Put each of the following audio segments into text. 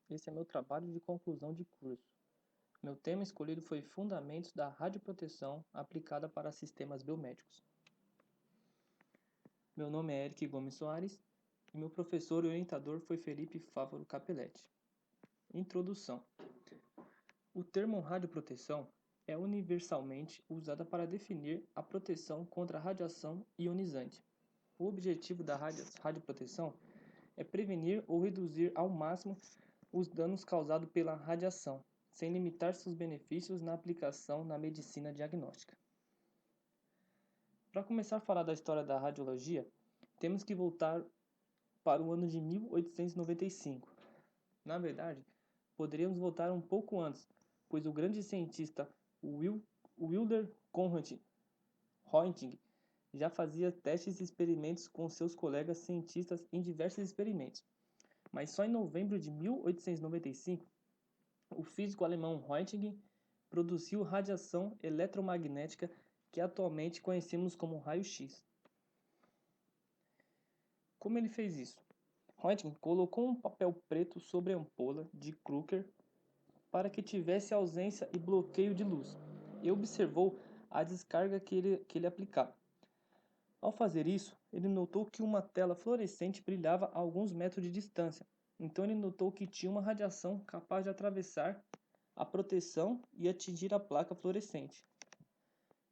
Esse é meu trabalho de conclusão de curso. Meu tema escolhido foi Fundamentos da Radioproteção aplicada para sistemas biomédicos. Meu nome é Eric Gomes Soares e meu professor e orientador foi Felipe Fávaro Capelletti. Introdução. O termo radioproteção é universalmente usado para definir a proteção contra a radiação ionizante. O objetivo da radioproteção é prevenir ou reduzir ao máximo os danos causados pela radiação, sem limitar seus benefícios na aplicação na medicina diagnóstica. Para começar a falar da história da radiologia, temos que voltar para o ano de 1895. Na verdade, poderíamos voltar um pouco antes, pois o grande cientista Wilder Conrad Röntgen já fazia testes e experimentos com seus colegas cientistas em diversos experimentos. Mas só em novembro de 1895, o físico alemão Röntgen produziu radiação eletromagnética que atualmente conhecemos como raio-x. Como ele fez isso? Röntgen colocou um papel preto sobre a ampola de Kruger para que tivesse ausência e bloqueio de luz, e observou a descarga que ele aplicava. Ao fazer isso, ele notou que uma tela fluorescente brilhava a alguns metros de distância. Então ele notou que tinha uma radiação capaz de atravessar a proteção e atingir a placa fluorescente.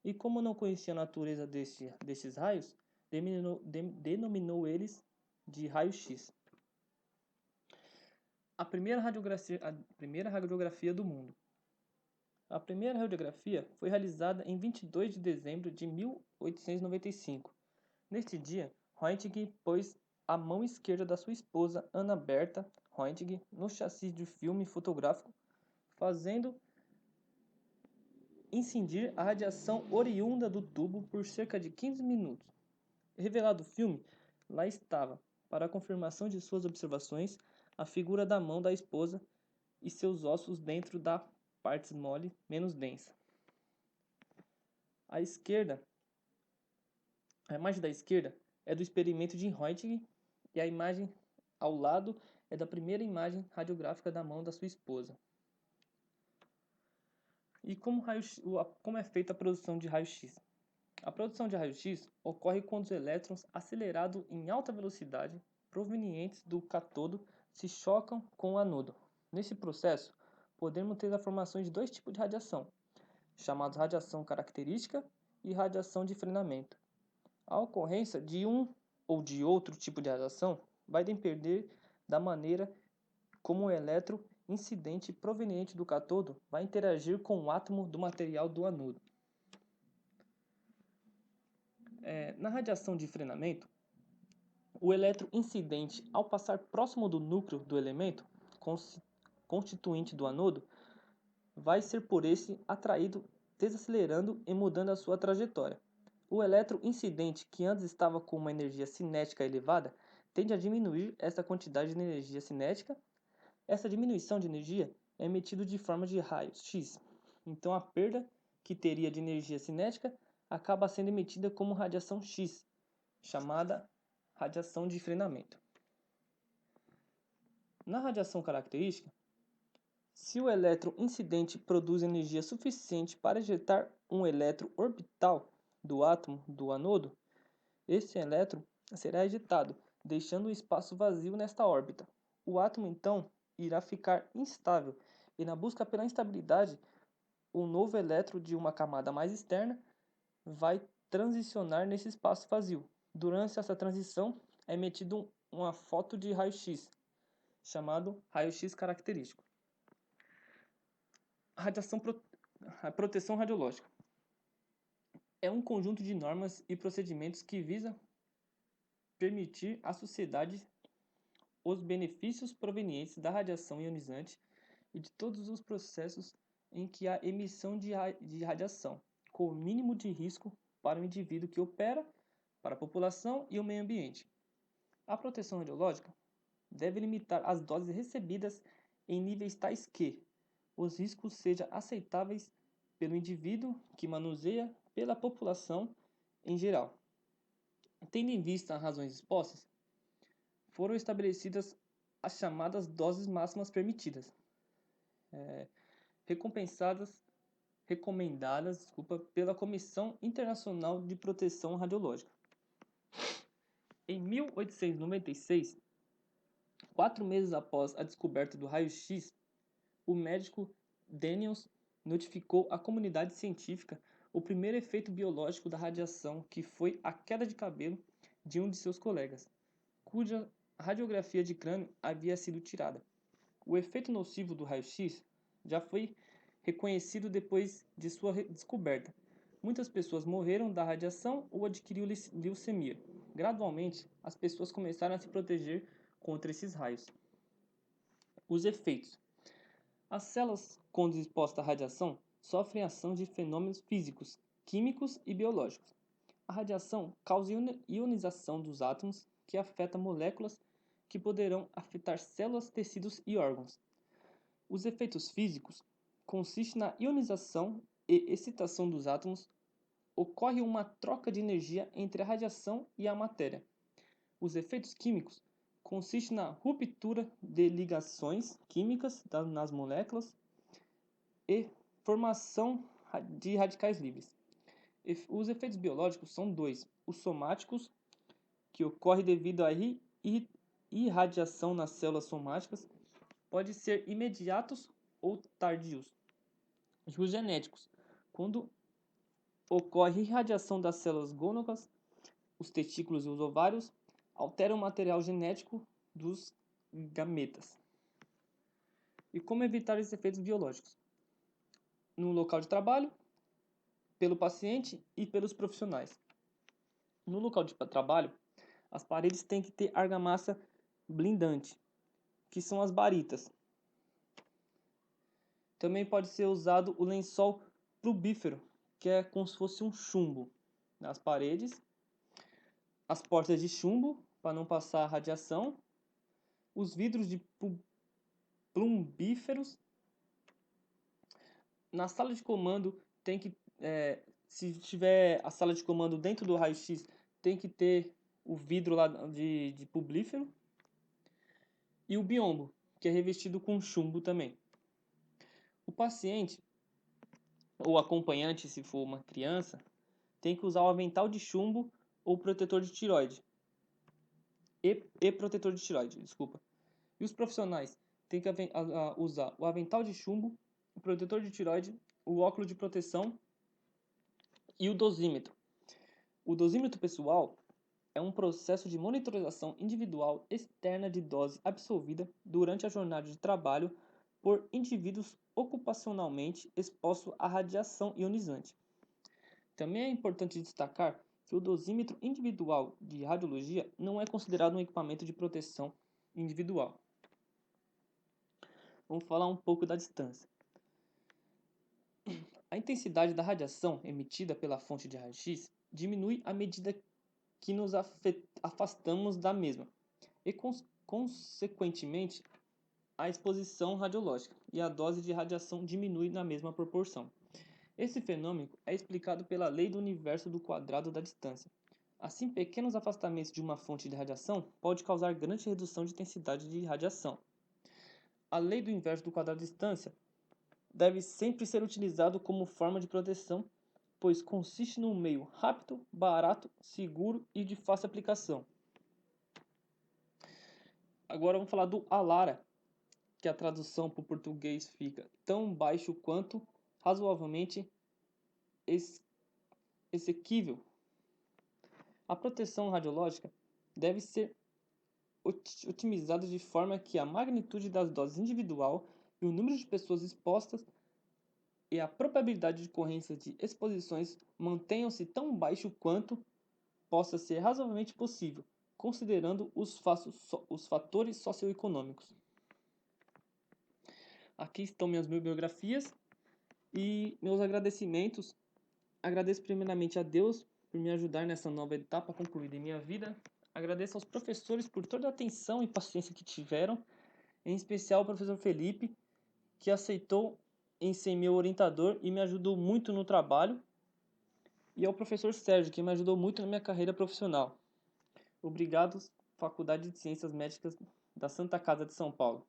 E como não conhecia a natureza desses raios, denominou eles de raio-x. A primeira radiografia do mundo. A primeira radiografia foi realizada em 22 de dezembro de 1895. Neste dia, Röntgen pôs a mão esquerda da sua esposa, Ana Berta Röntgen, no chassi de filme fotográfico, fazendo incidir a radiação oriunda do tubo por cerca de 15 minutos. Revelado o filme, lá estava, para a confirmação de suas observações, a figura da mão da esposa e seus ossos dentro da parte mole menos densa. A imagem da esquerda é do experimento de Röntgen e a imagem ao lado é da primeira imagem radiográfica da mão da sua esposa. E como é feita a produção de raio-x? A produção de raio-x ocorre quando os elétrons acelerados em alta velocidade provenientes do cátodo se chocam com o anodo. Nesse processo, podemos ter a formação de dois tipos de radiação, chamados radiação característica e radiação de frenamento. A ocorrência de um ou de outro tipo de radiação vai depender da maneira como o elétron incidente proveniente do cátodo vai interagir com o átomo do material do anodo. Na radiação de frenamento, o elétron incidente, ao passar próximo do núcleo do elemento constituinte do anodo, vai ser por esse atraído, desacelerando e mudando a sua trajetória. O elétron incidente, que antes estava com uma energia cinética elevada, tende a diminuir essa quantidade de energia cinética. Essa diminuição de energia é emitida de forma de raios X. Então a perda que teria de energia cinética acaba sendo emitida como radiação X, chamada radiação de frenamento. Na radiação característica, se o elétron incidente produz energia suficiente para ejetar um elétron orbital do átomo do anodo, esse elétron será ejetado, deixando um espaço vazio nesta órbita. O átomo então irá ficar instável e, na busca pela instabilidade, o novo elétron de uma camada mais externa vai transicionar nesse espaço vazio. Durante essa transição é emitido uma foto de raio-x, chamado raio-x característico. A proteção radiológica é um conjunto de normas e procedimentos que visa permitir à sociedade os benefícios provenientes da radiação ionizante e de todos os processos em que há emissão de radiação, com o mínimo de risco para o indivíduo que opera, para a população e o meio ambiente. A proteção radiológica deve limitar as doses recebidas em níveis tais que os riscos sejam aceitáveis pelo indivíduo que manuseia, pela população em geral. Tendo em vista as razões expostas, foram estabelecidas as chamadas doses máximas permitidas, recomendadas pela Comissão Internacional de Proteção Radiológica. Em 1896, 4 meses após a descoberta do raio-x, o médico Daniels notificou à comunidade científica o primeiro efeito biológico da radiação, que foi a queda de cabelo de um de seus colegas, cuja radiografia de crânio havia sido tirada. O efeito nocivo do raio-x já foi reconhecido depois de sua descoberta. Muitas pessoas morreram da radiação ou adquiriram leucemia. Gradualmente, as pessoas começaram a se proteger contra esses raios. Os efeitos. As células, quando expostas à radiação, sofrem ação de fenômenos físicos, químicos e biológicos. A radiação causa ionização dos átomos, que afeta moléculas que poderão afetar células, tecidos e órgãos. Os efeitos físicos consistem na ionização e excitação dos átomos. Ocorre uma troca de energia entre a radiação e a matéria. Os efeitos químicos consistem na ruptura de ligações químicas nas moléculas e formação de radicais livres. Os efeitos biológicos são dois: os somáticos, que ocorre devido à irradiação nas células somáticas, pode ser imediatos ou tardios. E os genéticos, quando ocorre irradiação das células gônadas, os testículos e os ovários, alteram o material genético dos gametas. E como evitar esses efeitos biológicos? No local de trabalho, pelo paciente e pelos profissionais. No local de trabalho, as paredes têm que ter argamassa blindante, que são as baritas. Também pode ser usado o lençol plumífero, que é como se fosse um chumbo nas paredes. As portas de chumbo, para não passar radiação. Os vidros de plumbíferos. Na sala de comando, tem que, se tiver a sala de comando dentro do raio-x, tem que ter o vidro lá de publífero. E o biombo, que é revestido com chumbo também. O paciente, ou acompanhante, se for uma criança, tem que usar o avental de chumbo ou protetor de tireoide. E protetor de tireoide, desculpa. E os profissionais têm que usar o avental de chumbo, o protetor de tireoide, o óculos de proteção e o dosímetro. O dosímetro pessoal é um processo de monitorização individual externa de dose absorvida durante a jornada de trabalho por indivíduos ocupacionalmente expostos à radiação ionizante. Também é importante destacar que o dosímetro individual de radiologia não é considerado um equipamento de proteção individual. Vamos falar um pouco da distância. A intensidade da radiação emitida pela fonte de raio-x diminui à medida que nos afastamos da mesma e, consequentemente, a exposição radiológica e a dose de radiação diminui na mesma proporção. Esse fenômeno é explicado pela lei do universo do quadrado da distância. Assim, pequenos afastamentos de uma fonte de radiação pode causar grande redução de intensidade de radiação. A lei do inverso do quadrado da distância deve sempre ser utilizado como forma de proteção, pois consiste num meio rápido, barato, seguro e de fácil aplicação. Agora vamos falar do ALARA, que a tradução para o português fica tão baixo quanto razoavelmente exequível. A proteção radiológica deve ser otimizada de forma que a magnitude das doses individual e o número de pessoas expostas e a probabilidade de ocorrência de exposições mantenham-se tão baixo quanto possa ser razoavelmente possível, considerando os fatores socioeconômicos. Aqui estão minhas bibliografias e meus agradecimentos. Agradeço primeiramente a Deus por me ajudar nessa nova etapa concluída em minha vida. Agradeço aos professores por toda a atenção e paciência que tiveram, em especial ao professor Felipe, que aceitou em ser meu orientador e me ajudou muito no trabalho, e ao professor Sérgio, que me ajudou muito na minha carreira profissional. Obrigado, Faculdade de Ciências Médicas da Santa Casa de São Paulo.